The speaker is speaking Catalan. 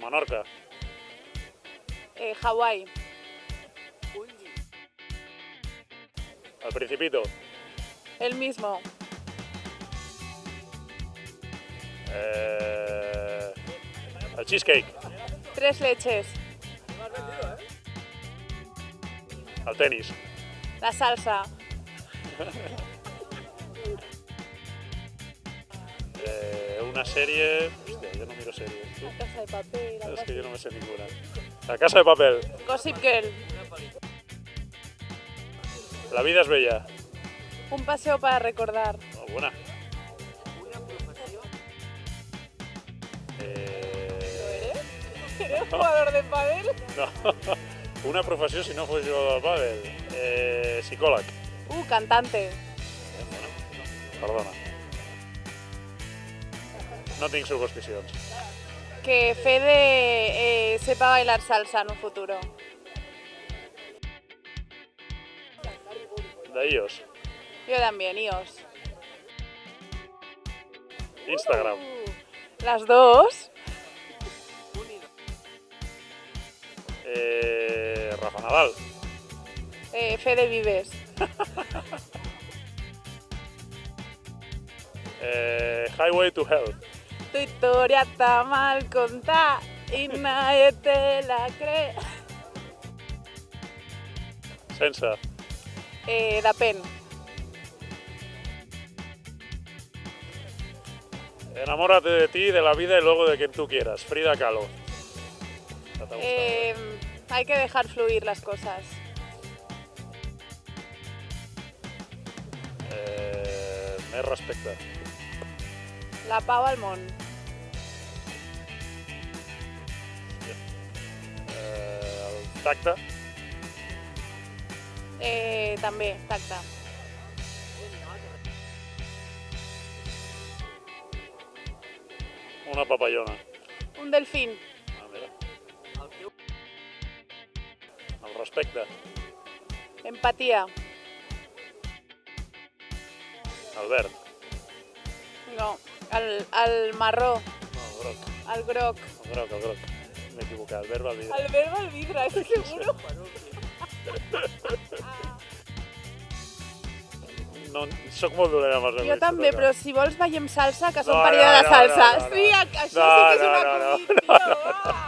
Menorca. Hawái. El Principito. El mismo. El cheesecake. 3 leches. El tenis. La salsa. Una sèrie... Hòstia, jo no miro sèries. La casa de papel. És que jo no me sé ninguna. La casa de papel. Gossip Girl. La vida es bella. Un paseo para recordar. Oh, buena. ¿Eres jugador de pádel? No. Una professió si no fos jugador de pàdel. Psicòleg. Cantante. Perdona. No tinc supersticions. Que Fede sepa bailar salsa en un futuro. De iOS. Yo también, iOS. Instagram. Las dos. Rafa Nadal. Fede Vives. Highway to Hell. Tu historia está mal contada y nadie te la cree. Sense. Depèn. Enamórate de ti, de la vida y luego de quien tú quieras. Frida Kahlo. ¿No te ha gustado? Hay que dejar fluir las cosas. Més respecte. La Pau Almón. El tacte. També, tacte. Una papallona. Un delfín. Mira. El respecte. Empatia. El verd. No, el marró. No, el groc. El groc. El groc, el groc. M'he equivocat. El verd, el vidre. El verd al vidre, ¿estás seguro? No, soc molt dolent amb els Jo també, però si vols veiem salsa, que som No, període de no, salsa. no. Sí, això sí No, que és no, una no, no. condició, va!